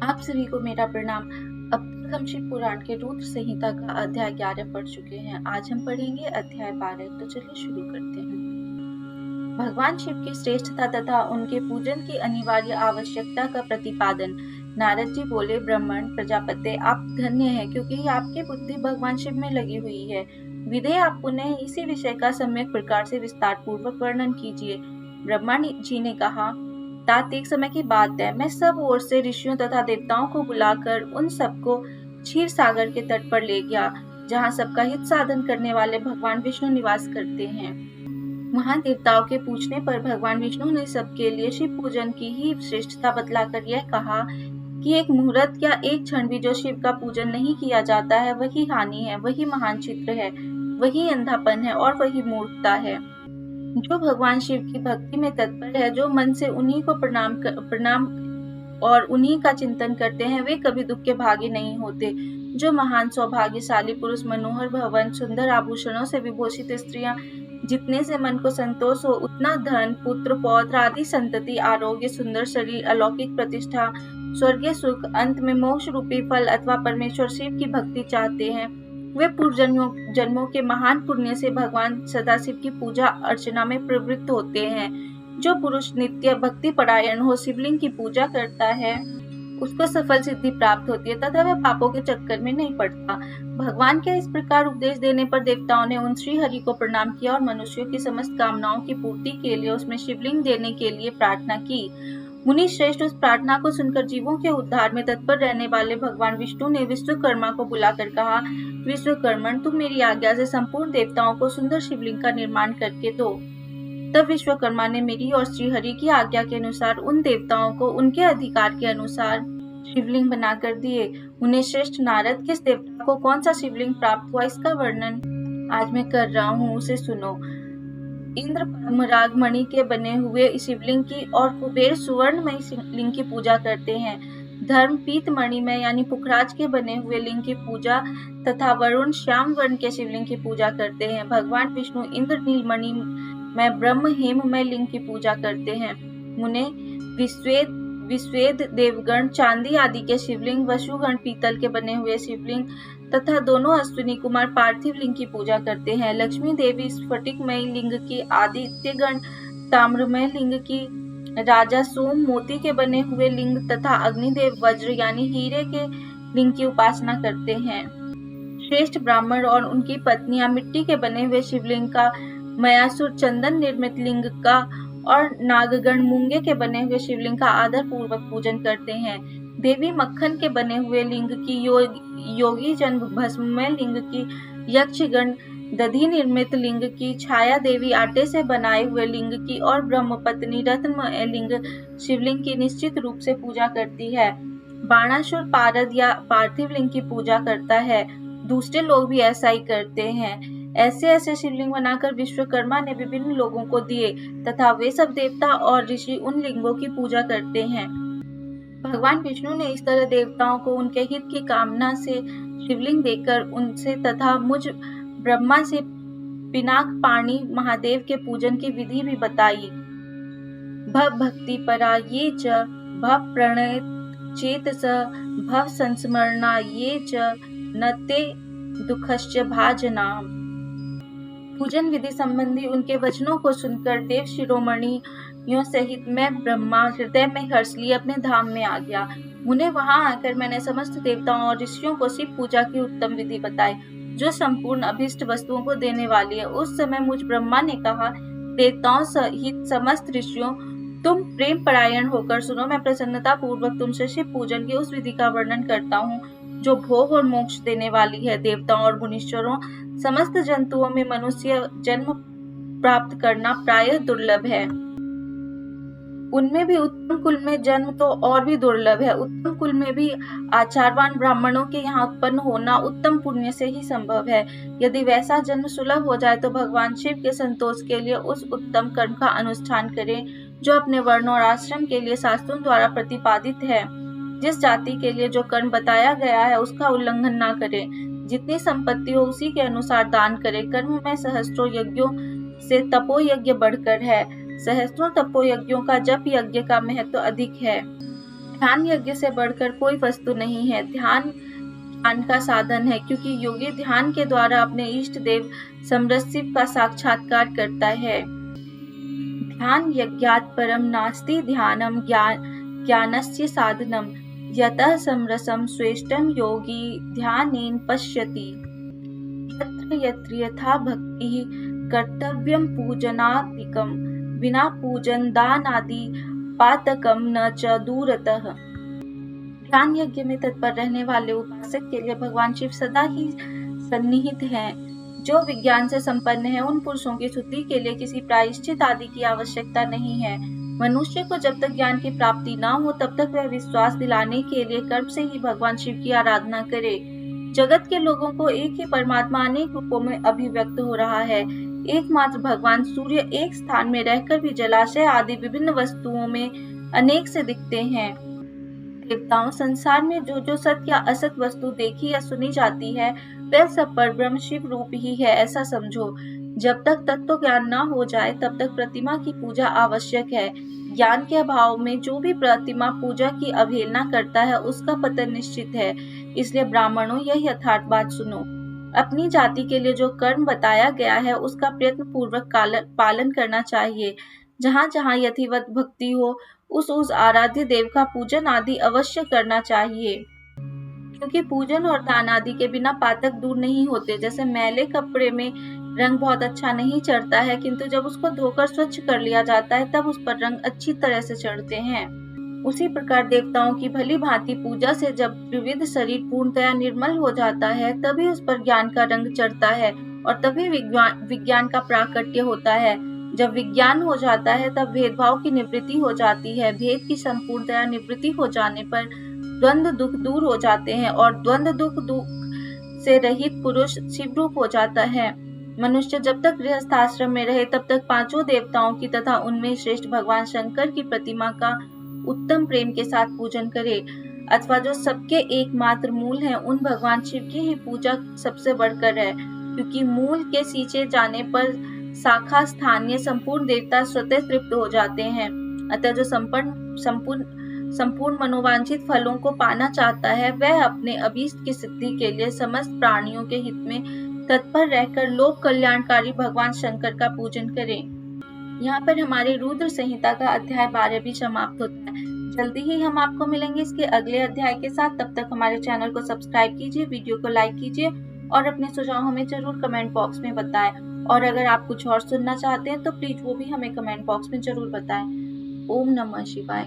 आप सभी को मेरा प्रणाम। अब तक हम शिव पुराण के रुद्र संहिता का अध्याय 11 पढ़ चुके हैं। आज हम पढ़ेंगे अध्याय 12। तो चलिए शुरू करते हैं। भगवान शिव की श्रेष्ठता तथा उनके पूजन की अनिवार्य आवश्यकता का प्रतिपादन। नारद जी बोले, ब्राह्मण प्रजापति, आप धन्य हैं क्योंकि आपकी बुद्धि भगवान शिव में लगी हुई है। विदे आप पुनः इसी विषय का सम्यक प्रकार से विस्तार पूर्वक वर्णन कीजिए। ब्रह्मा जी ने कहा, तात एक समय की बात है, मैं सब ओर से ऋषियों तथा देवताओं को बुलाकर उन सबको क्षीर सागर के तट पर ले गया, जहाँ सबका हित साधन करने वाले भगवान विष्णु निवास करते हैं। वहाँ देवताओं के पूछने पर भगवान विष्णु ने सबके लिए शिव पूजन की ही श्रेष्ठता बतलाकर यह कहा कि एक मुहूर्त या एक क्षण भी जो शिव का पूजन नहीं किया जाता है वही हानि है, वही महान चित्र है, वही अंधापन है और वही मूर्खता है। जो भगवान शिव की भक्ति में तत्पर है, जो मन से उन्हीं को प्रणाम और उन्हीं का चिंतन करते हैं, वे कभी दुख के भागी नहीं होते। जो महान सौभाग्यशाली पुरुष मनोहर भवन, सुंदर आभूषणों से विभूषित स्त्रियां, जितने से मन को संतोष हो, उतना धन, पुत्र, पौत्र आदि संतति, आरोग्य, सुंदर शरीर, अलौकिक प्रतिष्ठा, स्वर्गीय सुख, अंत में मोक्ष रूपी फल अथवा परमेश्वर शिव की भक्ति चाहते हैं, वे पूर्व जन्मों के महान पुण्य से भगवान सदाशिव की पूजा अर्चना में प्रवृत्त होते हैं। जो पुरुष नित्य भक्ति परायण हो, शिवलिंग की पूजा करता है, उसको सफल सिद्धि प्राप्त होती है तथा वह पापों के चक्कर में नहीं पड़ता। भगवान के इस प्रकार उपदेश देने पर देवताओं ने उन श्री हरि को प्रणाम किया और मनुष्यों की समस्त कामनाओं की पूर्ति के लिए उसमें शिवलिंग देने के लिए प्रार्थना की। मुनि श्रेष्ठ उस प्रार्थना को सुनकर जीवों के उद्धार में तत्पर रहने वाले भगवान विष्णु ने विश्वकर्मा को बुलाकर कहा, विश्वकर्मण, तुम मेरी आज्ञा से संपूर्ण देवताओं को सुंदर शिवलिंग का निर्माण करके दो। तब विश्वकर्मा ने मेरी और श्री हरि की आज्ञा के अनुसार उन देवताओं को उनके अधिकार के अनुसार शिवलिंग बनाकर दिए। उन्हें श्रेष्ठ नारद, किस देवता को कौन सा शिवलिंग प्राप्त हुआ, इसका वर्णन आज मैं कर रहा हूँ, उसे सुनो। इंद्र पद्मराग मणि के बने हुए शिवलिंग की और कुबेर सुवर्णमय लिंग की पूजा करते हैं। धर्म पीत मणि में यानी पुखराज के बने हुए लिंग की पूजा तथा वरुण श्याम वर्ण के शिवलिंग की पूजा करते हैं। भगवान विष्णु इंद्र नीलमणि में ब्रह्म हेम में लिंग की पूजा करते हैं। मुने विश्वेद देवगण चांदी आदि के शिवलिंग, वसुगण पीतल के बने हुए शिवलिंग तथा दोनों अश्विनी कुमार पार्थिव लिंग की पूजा करते हैं। लक्ष्मी देवी स्फटिकमय लिंग की, आदित्यगण ताम्रमय लिंग की, राजा सोम मोती के बने हुए लिंग तथा अग्निदेव वज्र यानी हीरे के लिंग की उपासना करते हैं। श्रेष्ठ ब्राह्मण और उनकी पत्नियां मिट्टी के बने हुए शिवलिंग का, मयासुर चंदन निर्मित लिंग का और नागगण मूंगे के बने हुए शिवलिंग का आदर पूर्वक पूजन करते हैं। देवी मक्खन के बने हुए लिंग की, योगी जन भस्ममय लिंग की, यक्षगण दधि निर्मित लिंग की, छाया देवी आटे से बनाए हुए लिंग की और ब्रह्मपत्नी रत्नमय लिंग शिवलिंग की निश्चित रूप से पूजा करती है। बाणासुर पारद या पार्थिव लिंग की पूजा करता है। दूसरे लोग भी ऐसा ही करते हैं। ऐसे ऐसे शिवलिंग बनाकर विश्वकर्मा ने विभिन्न लोगों को दिए तथा वे सब देवता और ऋषि उन लिंगों की पूजा करते हैं। भगवान विष्णु ने इस तरह देवताओं को उनके हित की कामना से शिवलिंग देकर उनसे तथा मुझ ब्रह्मा से पिनाक पाणी महादेव के पूजन की विधि भी बताई। भव भक्ति परा ये च, भव प्रणय चेतस, भव संस्मरणा ये च, नते दुखश्च भाजनाम। पूजन विधि संबंधी उनके वचनों को सुनकर देव शिरोमणियों सहित मैं ब्रह्मा हृदय में हर्ष लिए अपने धाम में आ गया। मुने वहां आकर मैंने समस्त देवताओं और ऋषियों को शिव पूजा की उत्तम विधि बताई, जो संपूर्ण अभिष्ट वस्तुओं को देने वाली है। उस समय मुझ ब्रह्मा ने कहा, देवताओं सहित समस्त ऋषियों, तुम प्रेम परायण होकर सुनो। मैं प्रसन्नता पूर्वक तुमसे शिव पूजन की उस विधि का वर्णन करता हूँ जो भोग और मोक्ष देने वाली है। देवताओं और मुनीश्वरों, समस्त जंतुओं में मनुष्य जन्म प्राप्त करना प्रायः दुर्लभ है। उनमें भी उत्तम कुल में जन्म तो और भी दुर्लभ है। उत्तम कुल में भी आचारवान ब्राह्मणों के यहाँ उत्पन्न होना उत्तम पुण्य से ही संभव है। यदि वैसा जन्म सुलभ हो जाए तो भगवान शिव के संतोष के लिए उस उत्तम कर्म का अनुष्ठान करें जो अपने वर्ण और आश्रम के लिए शास्त्रों द्वारा प्रतिपादित है। जिस जाति के लिए जो कर्म बताया गया है उसका उल्लंघन न करें। जितनी संपत्ति हो उसी के अनुसार दान करें। कर्म में सहस्त्रों यज्ञों से तपो यज्ञ बढ़कर है। सहस्त्रों तपो यज्ञों का जप यज्ञ का महत्व अधिक है। ध्यान यज्ञ से बढ़कर कोई वस्तु नहीं है। ध्यान ज्ञान का साधन है, क्योंकि योगी ध्यान के द्वारा अपने इष्ट देव समरसिव का साक्षात्कार करता है। ध्यान यज्ञात् परम नास्ति ध्यानम ज्ञानस्य साधनम यतः समरसम श्रेष्ठम योगी ध्यानेन पश्यति। यत्र यत्र यथा भक्ति कर्तव्यम पूजनादिकम विना पूजन दानादि पातकम न च दूरतः। ध्यान यज्ञ में तत्पर रहने वाले उपासक के लिए भगवान शिव सदा ही सन्निहित हैं। जो विज्ञान से संपन्न है, उन पुरुषों की स्तुति के लिए किसी प्रायश्चित आदि की आवश्यकता नहीं है। मनुष्य को जब तक ज्ञान की प्राप्ति न हो तब तक वह विश्वास दिलाने के लिए कर्म से ही भगवान शिव की आराधना करे। जगत के लोगों को एक ही परमात्मा अनेक रूपों में अभिव्यक्त हो रहा है। एकमात्र भगवान सूर्य एक स्थान में रहकर भी जलाशय आदि विभिन्न वस्तुओं में अनेक से दिखते हैं। देवताओं, संसार में जो जो सत्य या असत वस्तु देखी या सुनी जाती है वह सब परब्रह्म शिव रूप ही है, ऐसा समझो। जब तक तत्व ज्ञान न हो जाए तब तक प्रतिमा की पूजा आवश्यक है। ज्ञान के अभाव में जो भी प्रतिमा पूजा की अवहेलना करता है उसका पतन निश्चित है। इसलिए ब्राह्मणों, यह यथार्थ बात सुनो। अपनी जाति के लिए जो कर्म बताया गया है उसका प्रयत्न पूर्वक पालन करना चाहिए। जहाँ जहाँ यथिवत भक्ति हो उस आराध्य देव का पूजन आदि अवश्य करना चाहिए, क्योंकि पूजन और दान आदि के बिना पातक दूर नहीं होते। जैसे मैले कपड़े में रंग बहुत अच्छा नहीं चढ़ता है, किंतु जब उसको धोकर स्वच्छ कर लिया जाता है तब उस पर रंग अच्छी तरह से चढ़ते हैं। उसी प्रकार देवताओं की भली भांति पूजा से जब विविध शरीर पूर्णतया निर्मल हो जाता है तभी उस पर ज्ञान का रंग चढ़ता है और तभी विज्ञान का प्राकट्य होता है। जब विज्ञान हो जाता है तब भेदभाव की निवृत्ति हो जाती है। भेद की संपूर्णतया निवृत्ति हो जाने पर द्वंद्व दुख दूर हो जाते हैं और द्वंद्व दुख से रहित पुरुष शिवरूप हो जाता है। मनुष्य जब तक गृहस्थाश्रम में रहे तब तक पांचों देवताओं की तथा उनमें श्रेष्ठ भगवान शंकर की प्रतिमा का उत्तम प्रेम के साथ पूजन करे, अथवा जो सबके एकमात्र मूल हैं उन भगवान शिव की ही पूजा सबसे बढ़कर है, क्योंकि मूल के सींचे जाने पर शाखा स्थानीय संपूर्ण देवता स्वतः तृप्त हो जाते हैं। अतः जो संपूर्ण मनोवांछित फलों को पाना चाहता है वह अपने अभीष्ट की सिद्धि के लिए समस्त प्राणियों के हित में तत्पर रहकर लोक कल्याणकारी भगवान शंकर का पूजन करे। यहाँ पर हमारे रुद्र संहिता का अध्याय 12 भी समाप्त होता है। जल्दी ही हम आपको मिलेंगे इसके अगले अध्याय के साथ। तब तक हमारे चैनल को सब्सक्राइब कीजिए, वीडियो को लाइक कीजिए और अपने सुझाव हमें जरूर कमेंट बॉक्स में बताएं। और अगर आप कुछ और सुनना चाहते हैं तो प्लीज वो भी हमें कमेंट बॉक्स में जरूर बताएं। ओम नमः शिवाय।